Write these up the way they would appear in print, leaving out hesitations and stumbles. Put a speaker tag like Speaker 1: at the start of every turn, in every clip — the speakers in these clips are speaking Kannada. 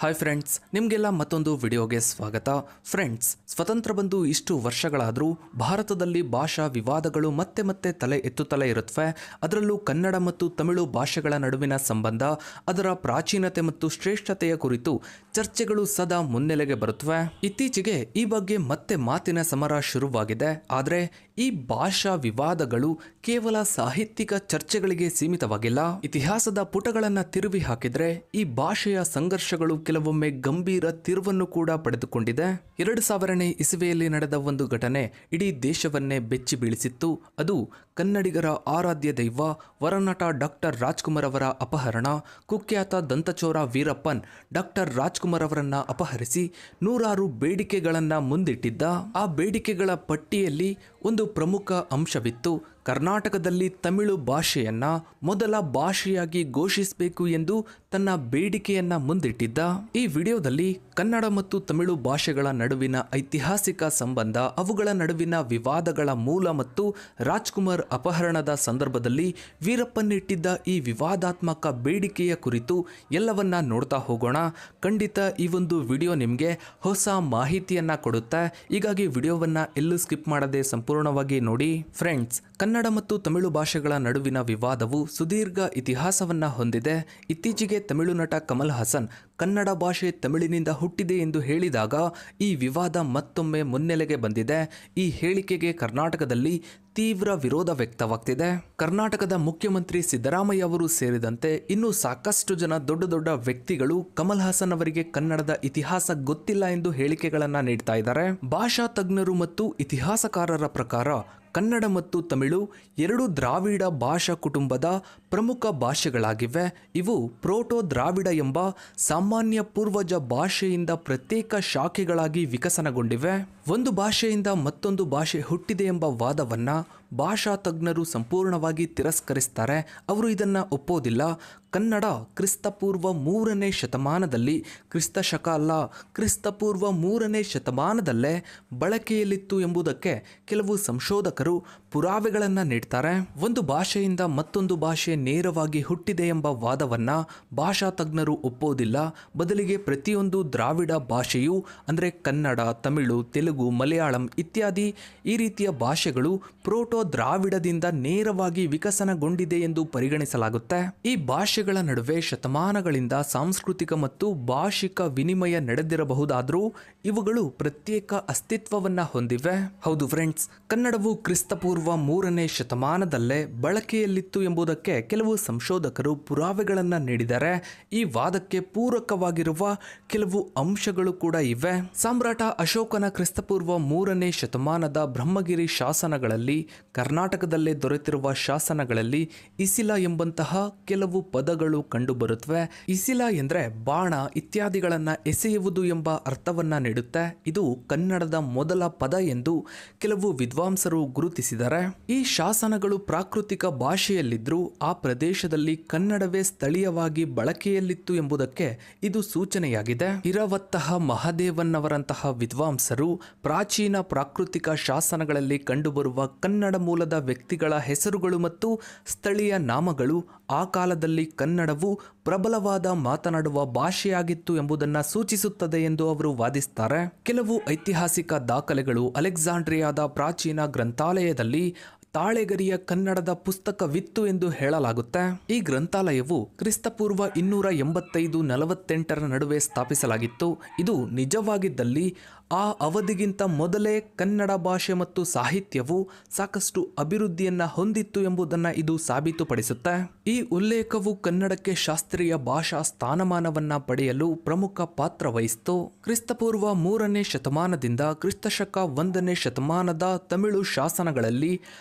Speaker 1: ಹಾಯ್ ಫ್ರೆಂಡ್ಸ್, ನಿಮಗೆಲ್ಲ ಮತ್ತೊಂದು ವಿಡಿಯೋಗೆ ಸ್ವಾಗತ. ಫ್ರೆಂಡ್ಸ್, ಸ್ವತಂತ್ರ ಬಂದು ಇಷ್ಟು ವರ್ಷಗಳಾದರೂ ಭಾರತದಲ್ಲಿ ಭಾಷಾ ವಿವಾದಗಳು ಮತ್ತೆ ಮತ್ತೆ ತಲೆ ಎತ್ತುತ್ತಲೇ ಇರುತ್ತವೆ. ಅದರಲ್ಲೂ ಕನ್ನಡ ಮತ್ತು ತಮಿಳು ಭಾಷೆಗಳ ನಡುವಿನ ಸಂಬಂಧ, ಅದರ ಪ್ರಾಚೀನತೆ ಮತ್ತು ಶ್ರೇಷ್ಠತೆಯ ಕುರಿತು ಚರ್ಚೆಗಳು ಸದಾ ಮುನ್ನೆಲೆಗೆ ಬರುತ್ತವೆ. ಇತ್ತೀಚೆಗೆ ಈ ಬಗ್ಗೆ ಮತ್ತೆ ಮಾತಿನ ಸಮರ ಶುರುವಾಗಿದೆ. ಆದರೆ ಈ ಭಾಷಾ ವಿವಾದಗಳು ಕೇವಲ ಸಾಹಿತ್ಯಿಕ ಚರ್ಚೆಗಳಿಗೆ ಸೀಮಿತವಾಗಿಲ್ಲ. ಇತಿಹಾಸದ ಪುಟಗಳನ್ನು ತಿರುವಿ ಹಾಕಿದ್ರೆ ಈ ಭಾಷೆಯ ಸಂಘರ್ಷಗಳು ಕೆಲವೊಮ್ಮೆ ಗಂಭೀರ ತಿರುವನ್ನು ಕೂಡ ಪಡೆದುಕೊಂಡಿದೆ. 2000ನೇ ಇಸವಿಯಲ್ಲಿ ನಡೆದ ಒಂದು ಘಟನೆ ಇಡೀ ದೇಶವನ್ನೇ ಬೆಚ್ಚಿ ಬೀಳಿಸಿತ್ತು. ಅದು ಕನ್ನಡಿಗರ ಆರಾಧ್ಯ ದೈವ ವರನಟ ಡಾಕ್ಟರ್ ರಾಜ್ಕುಮಾರ್ ಅವರ ಅಪಹರಣ. ಕುಖ್ಯಾತ ದಂತಚೋರ ವೀರಪ್ಪನ್ ಡಾಕ್ಟರ್ ರಾಜ್ಕುಮಾರ್ ಅವರನ್ನ ಅಪಹರಿಸಿ ನೂರಾರು ಬೇಡಿಕೆಗಳನ್ನ ಮುಂದಿಟ್ಟಿದ್ದ. ಆ ಬೇಡಿಕೆಗಳ ಪಟ್ಟಿಯಲ್ಲಿ ಒಂದು ಪ್ರಮುಖ ಅಂಶವಿತ್ತು. ಕರ್ನಾಟಕದಲ್ಲಿ ತಮಿಳು ಭಾಷೆಯನ್ನ ಮೊದಲ ಭಾಷೆಯಾಗಿ ಘೋಷಿಸಬೇಕು ಎಂದು ತನ್ನ ಬೇಡಿಕೆಯನ್ನ ಮುಂದಿಟ್ಟಿದ್ದ. ಈ ವಿಡಿಯೋದಲ್ಲಿ ಕನ್ನಡ ಮತ್ತು ತಮಿಳು ಭಾಷೆಗಳ ನಡುವಿನ ಐತಿಹಾಸಿಕ ಸಂಬಂಧ, ಅವುಗಳ ನಡುವಿನ ವಿವಾದಗಳ ಮೂಲ ಮತ್ತು ರಾಜ್ಕುಮಾರ್ ಅಪಹರಣದ ಸಂದರ್ಭದಲ್ಲಿ ವೀರಪ್ಪನಿಟ್ಟಿದ್ದ ಈ ವಿವಾದಾತ್ಮಕ ಬೇಡಿಕೆಯ ಕುರಿತು ಎಲ್ಲವನ್ನ ನೋಡ್ತಾ ಹೋಗೋಣ. ಖಂಡಿತ ಈ ಒಂದು ವಿಡಿಯೋ ನಿಮಗೆ ಹೊಸ ಮಾಹಿತಿಯನ್ನ ಕೊಡುತ್ತೆ. ಹೀಗಾಗಿ ವಿಡಿಯೋವನ್ನ ಎಲ್ಲೂ ಸ್ಕಿಪ್ ಮಾಡದೆ ಸಂಪೂರ್ಣವಾಗಿ ನೋಡಿ. ಫ್ರೆಂಡ್ಸ್, ಕನ್ನಡ ಮತ್ತು ತಮಿಳು ಭಾಷೆಗಳ ನಡುವಿನ ವಿವಾದವು ಸುದೀರ್ಘ ಇತಿಹಾಸವನ್ನ ಹೊಂದಿದೆ. ಇತ್ತೀಚೆಗೆ ತಮಿಳು ನಟ ಕಮಲ್ ಹಾಸನ್ ಕನ್ನಡ ಭಾಷೆ ತಮಿಳಿನಿಂದ ಹುಟ್ಟಿದೆ ಎಂದು ಹೇಳಿದಾಗ ಈ ವಿವಾದ ಮತ್ತೊಮ್ಮೆ ಮುನ್ನೆಲೆಗೆ ಬಂದಿದೆ. ಈ ಹೇಳಿಕೆಗೆ ಕರ್ನಾಟಕದಲ್ಲಿ ತೀವ್ರ ವಿರೋಧ ವ್ಯಕ್ತವಾಗ್ತಿದೆ. ಕರ್ನಾಟಕದ ಮುಖ್ಯಮಂತ್ರಿ ಸಿದ್ದರಾಮಯ್ಯ ಅವರು ಸೇರಿದಂತೆ ಇನ್ನೂ ಸಾಕಷ್ಟು ಜನ ದೊಡ್ಡ ದೊಡ್ಡ ವ್ಯಕ್ತಿಗಳು ಕಮಲ್ ಹಾಸನ್ ಅವರಿಗೆ ಕನ್ನಡದ ಇತಿಹಾಸ ಗೊತ್ತಿಲ್ಲ ಎಂದು ಹೇಳಿಕೆಗಳನ್ನ ನೀಡ್ತಾ ಇದ್ದಾರೆ. ಭಾಷಾ ತಜ್ಞರು ಮತ್ತು ಇತಿಹಾಸಕಾರರ ಪ್ರಕಾರ ಕನ್ನಡ ಮತ್ತು ತಮಿಳು ಎರಡು ದ್ರಾವಿಡ ಭಾಷಾ ಕುಟುಂಬದ ಪ್ರಮುಖ ಭಾಷೆಗಳಾಗಿವೆ. ಇವು ಪ್ರೋಟೋ ದ್ರಾವಿಡ ಎಂಬ ಸಾಮಾನ್ಯ ಪೂರ್ವಜ ಭಾಷೆಯಿಂದ ಪ್ರತ್ಯೇಕ ಶಾಖೆಗಳಾಗಿ ವಿಕಸನಗೊಂಡಿವೆ. ಒಂದು ಭಾಷೆಯಿಂದ ಮತ್ತೊಂದು ಭಾಷೆ ಹುಟ್ಟಿದೆ ಎಂಬ ವಾದವನ್ನ ಭಾಷಾ ತಜ್ಞರು ಸಂಪೂರ್ಣವಾಗಿ ತಿರಸ್ಕರಿಸ್ತಾರೆ. ಅವರು ಇದನ್ನ ಒಪ್ಪೋದಿಲ್ಲ. ಕನ್ನಡ ಕ್ರಿಸ್ತಪೂರ್ವ 3ನೇ ಶತಮಾನದಲ್ಲಿ, ಕ್ರಿಸ್ತಶಕ ಅಲ್ಲ, ಕ್ರಿಸ್ತಪೂರ್ವ 3ನೇ ಶತಮಾನದಲ್ಲೇ ಬಳಕೆಯಲ್ಲಿತ್ತು ಎಂಬುದಕ್ಕೆ ಕೆಲವು ಸಂಶೋಧಕರು ಪುರಾವೆಗಳನ್ನು ನೀಡ್ತಾರೆ. ಒಂದು ಭಾಷೆಯಿಂದ ಮತ್ತೊಂದು ಭಾಷೆ ನೇರವಾಗಿ ಹುಟ್ಟಿದೆ ಎಂಬ ವಾದವನ್ನ ಭಾಷಾ ತಜ್ಞರು ಒಪ್ಪೋದಿಲ್ಲ. ಬದಲಿಗೆ ಪ್ರತಿಯೊಂದು ದ್ರಾವಿಡ ಭಾಷೆಯು ಅಂದರೆ ಕನ್ನಡ, ತಮಿಳು, ತೆಲುಗು, ಮಲಯಾಳಂ ಇತ್ಯಾದಿ ಈ ರೀತಿಯ ಭಾಷೆಗಳು ಪ್ರೋಟೋ ದ್ರಾವಿಡದಿಂದ ನೇರವಾಗಿ ವಿಕಸನಗೊಂಡಿದೆ ಎಂದು ಪರಿಗಣಿಸಲಾಗುತ್ತೆ. ಈ ಭಾಷೆಗಳ ನಡುವೆ ಶತಮಾನಗಳಿಂದ ಸಾಂಸ್ಕೃತಿಕ ಮತ್ತು ಭಾಷಿಕ ವಿನಿಮಯ ನಡೆದಿರಬಹುದಾದರೂ ಇವುಗಳು ಪ್ರತ್ಯೇಕ ಅಸ್ತಿತ್ವವನ್ನ ಹೊಂದಿವೆ. ಹೌದು ಫ್ರೆಂಡ್ಸ್, ಕನ್ನಡವು ಕ್ರಿಸ್ತಪೂರ್ವ 3ನೇ ಶತಮಾನದಲ್ಲೇ ಬಳಕೆಯಲ್ಲಿತ್ತು ಎಂಬುದಕ್ಕೆ ಕೆಲವು ಸಂಶೋಧಕರು ಪುರಾವೆಗಳನ್ನು ನೀಡಿದ್ದಾರೆ. ಈ ವಾದಕ್ಕೆ ಪೂರಕವಾಗಿರುವ ಕೆಲವು ಅಂಶಗಳು ಕೂಡ ಇವೆ. ಸಾಮ್ರಾಟ ಅಶೋಕನ ಕ್ರಿಸ್ತಪೂರ್ವ 3ನೇ ಶತಮಾನದ ಬ್ರಹ್ಮಗಿರಿ ಶಾಸನಗಳಲ್ಲಿ, ಕರ್ನಾಟಕದಲ್ಲೇ ದೊರೆತಿರುವ ಶಾಸನಗಳಲ್ಲಿ ಇಸಿಲ ಎಂಬಂತಹ ಕೆಲವು ಪದಗಳು ಕಂಡುಬರುತ್ತವೆ. ಇಸಿಲ ಎಂದ್ರೆ ಬಾಣ ಇತ್ಯಾದಿಗಳನ್ನ ಎಸೆಯುವುದು ಎಂಬ ಅರ್ಥವನ್ನ ನೀಡುತ್ತೆ. ಇದು ಕನ್ನಡದ ಮೊದಲ ಪದ ಎಂದು ಕೆಲವು ವಿದ್ವಾಂಸರು ಗುರುತಿಸಿದ್ದಾರೆ. ಈ ಶಾಸನಗಳು ಪ್ರಾಕೃತಿಕ ಭಾಷೆಯಲ್ಲಿದ್ದರೂ ಆ ಪ್ರದೇಶದಲ್ಲಿ ಕನ್ನಡವೇ ಸ್ಥಳೀಯವಾಗಿ ಬಳಕೆಯಲ್ಲಿತ್ತು ಎಂಬುದಕ್ಕೆ ಇದು ಸೂಚನೆಯಾಗಿದೆ. ಇರವತ್ತಹ ಮಹಾದೇವನ್ನವರಂತಹ ವಿದ್ವಾಂಸರು ಪ್ರಾಚೀನ ಪ್ರಾಕೃತಿಕ ಶಾಸನಗಳಲ್ಲಿ ಕಂಡುಬರುವ ಕನ್ನಡ ಮೂಲದ ವ್ಯಕ್ತಿಗಳ ಹೆಸರುಗಳು ಮತ್ತು ಸ್ಥಳೀಯ ನಾಮಗಳು ಆ ಕಾಲದಲ್ಲಿ ಕನ್ನಡವು ಪ್ರಬಲವಾದ ಮಾತನಾಡುವ ಭಾಷೆಯಾಗಿತ್ತು ಎಂಬುದನ್ನು ಸೂಚಿಸುತ್ತದೆ ಎಂದು ಅವರು ವಾದಿಸುತ್ತಾರೆ. ಕೆಲವು ಐತಿಹಾಸಿಕ ದಾಖಲೆಗಳು ಅಲೆಕ್ಸಾಂಡ್ರಿಯಾದ ಪ್ರಾಚೀನ ಗ್ರಂಥಾಲಯದಲ್ಲಿ ತಾಳೆಗರಿಯ ಕನ್ನಡದ ಪುಸ್ತಕವಿತ್ತು ಎಂದು ಹೇಳಲಾಗುತ್ತೆ. ಈ ಗ್ರಂಥಾಲಯವು ಕ್ರಿಸ್ತಪೂರ್ವ 285-48 ನಡುವೆ ಸ್ಥಾಪಿಸಲಾಗಿತ್ತು. ಇದು ನಿಜವಾಗಿದ್ದಲ್ಲಿ ಆ ಅವಧಿಗಿಂತ ಮೊದಲೇ ಕನ್ನಡ ಭಾಷೆ ಮತ್ತು ಸಾಹಿತ್ಯವು ಸಾಕಷ್ಟು ಅಭಿವೃದ್ಧಿಯನ್ನ ಹೊಂದಿತ್ತು ಎಂಬುದನ್ನು ಇದು ಸಾಬೀತುಪಡಿಸುತ್ತೆ. ಈ ಉಲ್ಲೇಖವು ಕನ್ನಡಕ್ಕೆ ಶಾಸ್ತ್ರೀಯ ಭಾಷಾ ಸ್ಥಾನಮಾನವನ್ನ ಪಡೆಯಲು ಪ್ರಮುಖ ಪಾತ್ರ ವಹಿಸಿತು. ಕ್ರಿಸ್ತಪೂರ್ವ 3ನೇ ಶತಮಾನದಿಂದ ಕ್ರಿಸ್ತಶಕ 1ನೇ ಶತಮಾನದ ತಮಿಳು ಶಾಸನಗಳಲ್ಲಿ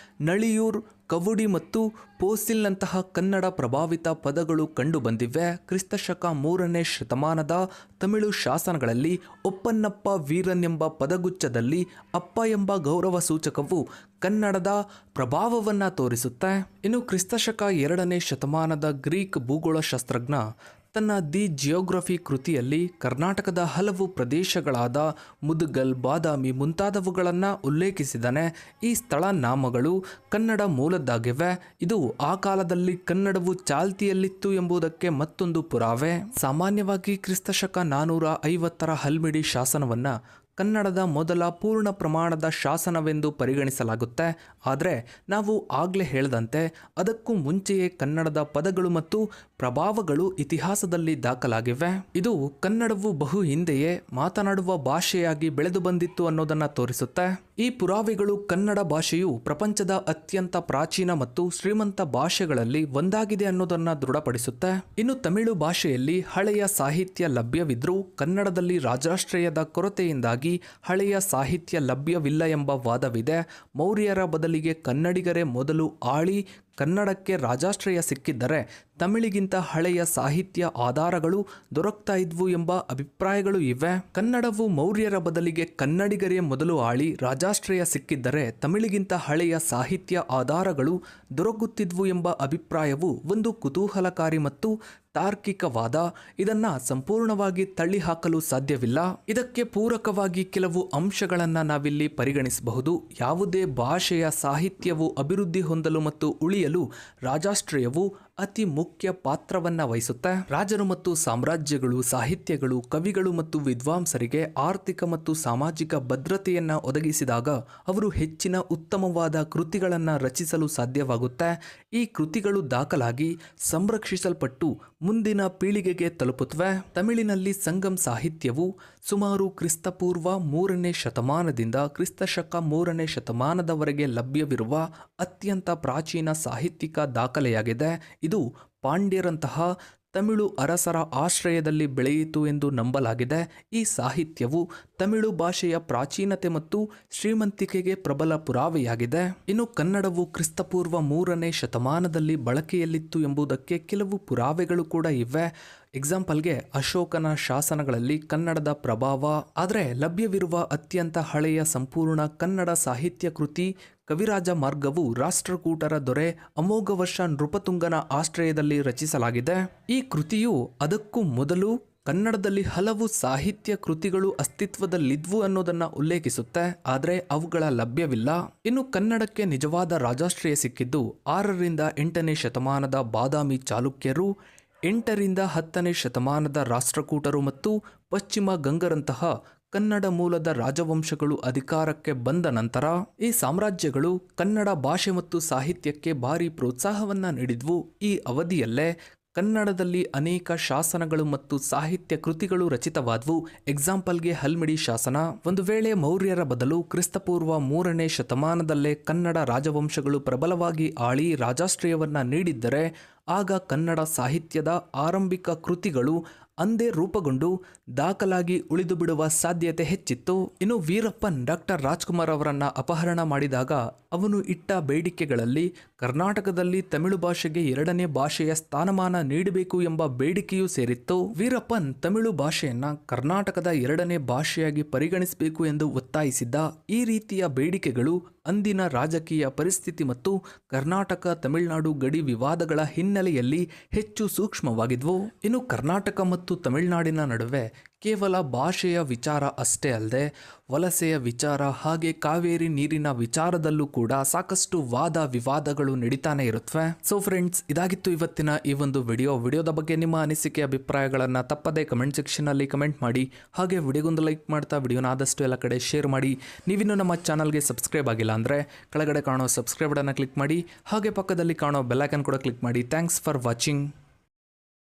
Speaker 1: ನಳಿಯೂರ್, ಕವುಡಿ ಮತ್ತು ಪೋಸಿಲ್ನಂತಹ ಕನ್ನಡ ಪ್ರಭಾವಿತ ಪದಗಳು ಕಂಡುಬಂದಿವೆ. ಕ್ರಿಸ್ತಶಕ 3ನೇ ಶತಮಾನದ ತಮಿಳು ಶಾಸನಗಳಲ್ಲಿ ಒಪ್ಪನ್ನಪ್ಪ ವೀರನ್ ಎಂಬ ಪದಗುಚ್ಛದಲ್ಲಿ ಅಪ್ಪ ಎಂಬ ಗೌರವ ಸೂಚಕವು ಕನ್ನಡದ ಪ್ರಭಾವವನ್ನು ತೋರಿಸುತ್ತೆ. ಇನ್ನು ಕ್ರಿಸ್ತಶಕ 2ನೇ ಶತಮಾನದ ಗ್ರೀಕ್ ಭೂಗೋಳಶಾಸ್ತ್ರಜ್ಞ ತನ್ನ ದಿ ಜಿಯೋಗ್ರಫಿ ಕೃತಿಯಲ್ಲಿ ಕರ್ನಾಟಕದ ಹಲವು ಪ್ರದೇಶಗಳಾದ ಮುದಗಲ್, ಬಾದಾಮಿ ಮುಂತಾದವುಗಳನ್ನು ಉಲ್ಲೇಖಿಸಿದ್ದಾನೆ. ಈ ಸ್ಥಳ ನಾಮಗಳು ಕನ್ನಡ ಮೂಲದ್ದಾಗಿವೆ. ಇದು ಆ ಕಾಲದಲ್ಲಿ ಕನ್ನಡವು ಚಾಲ್ತಿಯಲ್ಲಿತ್ತು ಎಂಬುದಕ್ಕೆ ಮತ್ತೊಂದು ಪುರಾವೆ. ಸಾಮಾನ್ಯವಾಗಿ ಕ್ರಿಸ್ತಶಕ 450 ಹಲ್ಮಿಡಿ ಶಾಸನವನ್ನ ಕನ್ನಡದ ಮೊದಲ ಪೂರ್ಣ ಪ್ರಮಾಣದ ಶಾಸನವೆಂದು ಪರಿಗಣಿಸಲಾಗುತ್ತೆ. ಆದರೆ ನಾವು ಆಗಲೇ ಹೇಳಿದಂತೆ ಅದಕ್ಕೂ ಮುಂಚೆಯೇ ಕನ್ನಡದ ಪದಗಳು ಮತ್ತು ಪ್ರಭಾವಗಳು ಇತಿಹಾಸದಲ್ಲಿ ದಾಖಲಾಗಿವೆ. ಇದು ಕನ್ನಡವು ಬಹು ಹಿಂದೆಯೇ ಮಾತನಾಡುವ ಭಾಷೆಯಾಗಿ ಬೆಳೆದು ಬಂದಿತ್ತು ಅನ್ನೋದನ್ನು ತೋರಿಸುತ್ತೆ. ಈ ಪುರಾವೆಗಳು ಕನ್ನಡ ಭಾಷೆಯು ಪ್ರಪಂಚದ ಅತ್ಯಂತ ಪ್ರಾಚೀನ ಮತ್ತು ಶ್ರೀಮಂತ ಭಾಷೆಗಳಲ್ಲಿ ಒಂದಾಗಿದೆ ಅನ್ನೋದನ್ನು ದೃಢಪಡಿಸುತ್ತೆ. ಇನ್ನು ತಮಿಳು ಭಾಷೆಯಲ್ಲಿ ಹಳೆಯ ಸಾಹಿತ್ಯ ಲಭ್ಯವಿದ್ರೂ ಕನ್ನಡದಲ್ಲಿ ರಾಜಾಶ್ರಯದ ಕೊರತೆಯಿಂದಾಗಿ ಹಳೆಯ ಸಾಹಿತ್ಯ ಲಭ್ಯವಿಲ್ಲ ಎಂಬ ವಾದವಿದೆ. ಮೌರ್ಯರ ಬದಲಿಗೆ ಕನ್ನಡಿಗರೇ ಮೊದಲು ಆಳಿ ಕನ್ನಡಕ್ಕೆ ರಾಜಾಶ್ರಯ ಸಿಕ್ಕಿದ್ದರೆ ತಮಿಳಿಗಿಂತ ಹಳೆಯ ಸಾಹಿತ್ಯ ಆಧಾರಗಳು ದೊರಕ್ತಾ ಇದ್ವು ಎಂಬ ಅಭಿಪ್ರಾಯಗಳು ಇವೆ. ಕನ್ನಡವು ಮೌರ್ಯರ ಬದಲಿಗೆ ಕನ್ನಡಿಗರೇ ಮೊದಲು ಆಳಿ ರಾಜಾಶ್ರಯ ಸಿಕ್ಕಿದ್ದರೆ ತಮಿಳಿಗಿಂತ ಹಳೆಯ ಸಾಹಿತ್ಯ ಆಧಾರಗಳು ದೊರಕುತ್ತಿದ್ವು ಎಂಬ ಅಭಿಪ್ರಾಯವು ಒಂದು ಕುತೂಹಲಕಾರಿ ಮತ್ತು ತಾರ್ಕಿಕವಾದ. ಇದನ್ನ ಸಂಪೂರ್ಣವಾಗಿ ತಳ್ಳಿಹಾಕಲು ಸಾಧ್ಯವಿಲ್ಲ. ಇದಕ್ಕೆ ಪೂರಕವಾಗಿ ಕೆಲವು ಅಂಶಗಳನ್ನು ನಾವಿಲ್ಲಿ ಪರಿಗಣಿಸಬಹುದು. ಯಾವುದೇ ಭಾಷೆಯ ಸಾಹಿತ್ಯವು ಅಭಿವೃದ್ಧಿ ಹೊಂದಲು ಮತ್ತು ಉಳಿಯಲು ರಾಜಾಶ್ರಯವು ಅತಿ ಮುಖ್ಯ ಪಾತ್ರವನ್ನ ವಹಿಸುತ್ತೆ. ರಾಜರು ಮತ್ತು ಸಾಮ್ರಾಜ್ಯಗಳು ಸಾಹಿತ್ಯಗಳು, ಕವಿಗಳು ಮತ್ತು ವಿದ್ವಾಂಸರಿಗೆ ಆರ್ಥಿಕ ಮತ್ತು ಸಾಮಾಜಿಕ ಭದ್ರತೆಯನ್ನ ಒದಗಿಸಿದಾಗ ಅವರು ಹೆಚ್ಚಿನ ಉತ್ತಮವಾದ ಕೃತಿಗಳನ್ನು ರಚಿಸಲು ಸಾಧ್ಯವಾಗುತ್ತೆ. ಈ ಕೃತಿಗಳು ದಾಖಲಾಗಿ ಸಂರಕ್ಷಿಸಲ್ಪಟ್ಟು ಮುಂದಿನ ಪೀಳಿಗೆಗೆ ತಲುಪುತ್ತವೆ. ತಮಿಳಿನಲ್ಲಿ ಸಂಗಮ್ ಸಾಹಿತ್ಯವು ಸುಮಾರು ಕ್ರಿಸ್ತಪೂರ್ವ 3ನೇ ಶತಮಾನದಿಂದ ಕ್ರಿಸ್ತಶಕ 3ನೇ ಶತಮಾನದವರೆಗೆ ಲಭ್ಯವಿರುವ ಅತ್ಯಂತ ಪ್ರಾಚೀನ ಸಾಹಿತ್ಯಿಕ ದಾಖಲೆಯಾಗಿದೆ. ಇದು ಪಾಂಡ್ಯರಂತಹ ತಮಿಳು ಅರಸರ ಆಶ್ರಯದಲ್ಲಿ ಬೆಳೆಯಿತು ಎಂದು ನಂಬಲಾಗಿದೆ. ಈ ಸಾಹಿತ್ಯವು ತಮಿಳು ಭಾಷೆಯ ಪ್ರಾಚೀನತೆ ಮತ್ತು ಶ್ರೀಮಂತಿಕೆಗೆ ಪ್ರಬಲ ಪುರಾವೆಯಾಗಿದೆ. ಇನ್ನು ಕನ್ನಡವು ಕ್ರಿಸ್ತಪೂರ್ವ 3ನೇ ಶತಮಾನದಲ್ಲಿ ಬಳಕೆಯಲ್ಲಿತ್ತು ಎಂಬುದಕ್ಕೆ ಕೆಲವು ಪುರಾವೆಗಳು ಕೂಡ ಇವೆ. ಎಕ್ಸಾಂಪಲ್ಗೆ ಅಶೋಕನ ಶಾಸನಗಳಲ್ಲಿ ಕನ್ನಡದ ಪ್ರಭಾವ. ಆದರೆ ಲಭ್ಯವಿರುವ ಅತ್ಯಂತ ಹಳೆಯ ಸಂಪೂರ್ಣ ಕನ್ನಡ ಸಾಹಿತ್ಯ ಕೃತಿ ಕವಿರಾಜ ಮಾರ್ಗವು ರಾಷ್ಟ್ರಕೂಟರ ದೊರೆ ಅಮೋಘವರ್ಷ ನೃಪತುಂಗನ ಆಶ್ರಯದಲ್ಲಿ ರಚಿಸಲಾಗಿದೆ. ಈ ಕೃತಿಯು ಅದಕ್ಕೂ ಮೊದಲು ಕನ್ನಡದಲ್ಲಿ ಹಲವು ಸಾಹಿತ್ಯ ಕೃತಿಗಳು ಅಸ್ತಿತ್ವದಲ್ಲಿದ್ವು ಅನ್ನೋದನ್ನ ಉಲ್ಲೇಖಿಸುತ್ತೆ. ಆದರೆ ಅವುಗಳ ಲಭ್ಯವಿಲ್ಲ. ಇನ್ನು ಕನ್ನಡಕ್ಕೆ ನಿಜವಾದ ರಾಜಾಶ್ರಯ ಸಿಕ್ಕಿದ್ದು 6ರಿಂದ 8ನೇ ಶತಮಾನದ ಬಾದಾಮಿ ಚಾಲುಕ್ಯರು, 8ರಿಂದ 10ನೇ ಶತಮಾನದ ರಾಷ್ಟ್ರಕೂಟರು ಮತ್ತು ಪಶ್ಚಿಮ ಗಂಗರಂತಹ ಕನ್ನಡ ಮೂಲದ ರಾಜವಂಶಗಳು ಅಧಿಕಾರಕ್ಕೆ ಬಂದ ನಂತರ ಈ ಸಾಮ್ರಾಜ್ಯಗಳು ಕನ್ನಡ ಭಾಷೆ ಮತ್ತು ಸಾಹಿತ್ಯಕ್ಕೆ ಭಾರಿ ಪ್ರೋತ್ಸಾಹವನ್ನ ನೀಡಿದ್ವು. ಈ ಅವಧಿಯಲ್ಲೇ ಕನ್ನಡದಲ್ಲಿ ಅನೇಕ ಶಾಸನಗಳು ಮತ್ತು ಸಾಹಿತ್ಯ ಕೃತಿಗಳು ರಚಿತವಾದವು. ಎಕ್ಸಾಂಪಲ್ಗೆ ಹಲ್ಮಿಡಿ ಶಾಸನ. ಒಂದು ವೇಳೆ ಮೌರ್ಯರ ಬದಲು ಕ್ರಿಸ್ತಪೂರ್ವ 3ನೇ ಶತಮಾನದಲ್ಲೇ ಕನ್ನಡ ರಾಜವಂಶಗಳು ಪ್ರಬಲವಾಗಿ ಆಳಿ ರಾಜಾಶ್ರಯವನ್ನ ನೀಡಿದ್ದರೆ ಆಗ ಕನ್ನಡ ಸಾಹಿತ್ಯದ ಆರಂಭಿಕ ಕೃತಿಗಳು ಅಂದೇ ರೂಪುಗೊಂಡು ದಾಖಲಾಗಿ ಉಳಿದು ಬಿಡುವ ಸಾಧ್ಯತೆ ಹೆಚ್ಚಿತ್ತು. ಇನ್ನು ವೀರಪ್ಪನ್ ಡಾಕ್ಟರ್ ರಾಜ್ಕುಮಾರ್ ಅವರನ್ನ ಅಪಹರಣ ಮಾಡಿದಾಗ ಅವನು ಇಟ್ಟ ಬೇಡಿಕೆಗಳಲ್ಲಿ ಕರ್ನಾಟಕದಲ್ಲಿ ತಮಿಳು ಭಾಷೆಗೆ 2ನೇ ಭಾಷೆಯ ಸ್ಥಾನಮಾನ ನೀಡಬೇಕು ಎಂಬ ಬೇಡಿಕೆಯೂ ಸೇರಿತ್ತು. ವೀರಪ್ಪನ್ ತಮಿಳು ಭಾಷೆಯನ್ನ ಕರ್ನಾಟಕದ 2ನೇ ಭಾಷೆಯಾಗಿ ಪರಿಗಣಿಸಬೇಕು ಎಂದು ಒತ್ತಾಯಿಸಿದ್ದ. ಈ ರೀತಿಯ ಬೇಡಿಕೆಗಳು ಅಂದಿನ ರಾಜಕೀಯ ಪರಿಸ್ಥಿತಿ ಮತ್ತು ಕರ್ನಾಟಕ ತಮಿಳುನಾಡು ಗಡಿ ವಿವಾದಗಳ ಹಿನ್ನೆಲೆಯಲ್ಲಿ ಹೆಚ್ಚು ಸೂಕ್ಷ್ಮವಾಗಿದ್ವು. ಇನ್ನು ಕರ್ನಾಟಕ ಮತ್ತು ತಮಿಳುನಾಡಿನ ನಡುವೆ ಕೇವಲ ಭಾಷೆಯ ವಿಚಾರ ಅಷ್ಟೇ ಅಲ್ಲದೆ ವಲಸೆಯ ವಿಚಾರ ಹಾಗೆ ಕಾವೇರಿ ನೀರಿನ ವಿಚಾರದಲ್ಲೂ ಕೂಡ ಸಾಕಷ್ಟು ವಾದ ವಿವಾದಗಳು ನಡೀತಾನೆ ಇರುತ್ತವೆ. ಸೊ ಫ್ರೆಂಡ್ಸ್, ಇದಾಗಿತ್ತು ಇವತ್ತಿನ ಈ ಒಂದು ವಿಡಿಯೋದ ಬಗ್ಗೆ ನಿಮ್ಮ ಅನಿಸಿಕೆ ಅಭಿಪ್ರಾಯಗಳನ್ನು ತಪ್ಪದೇ ಕಮೆಂಟ್ ಸೆಕ್ಷನಲ್ಲಿ ಕಮೆಂಟ್ ಮಾಡಿ. ಹಾಗೆ ವಿಡಿಯೋಗೊಂದು ಲೈಕ್ ಮಾಡ್ತಾ ವಿಡಿಯೋನ ಆದಷ್ಟು ಎಲ್ಲ ಕಡೆ ಶೇರ್ ಮಾಡಿ. ನೀವಿನ್ನೂ ನಮ್ಮ ಚಾನಲ್ಗೆ ಸಬ್ಸ್ಕ್ರೈಬ್ ಆಗಿಲ್ಲ ಅಂದರೆ ಕೆಳಗಡೆ ಕಾಣೋ ಸಬ್ಸ್ಕ್ರೈಬ್ ಬಟನ್ನ ಕ್ಲಿಕ್ ಮಾಡಿ. ಹಾಗೆ ಪಕ್ಕದಲ್ಲಿ ಕಾಣೋ ಬೆಲ್ ಐಕಾನ್ ಕೂಡ ಕ್ಲಿಕ್ ಮಾಡಿ. Thanks for watching.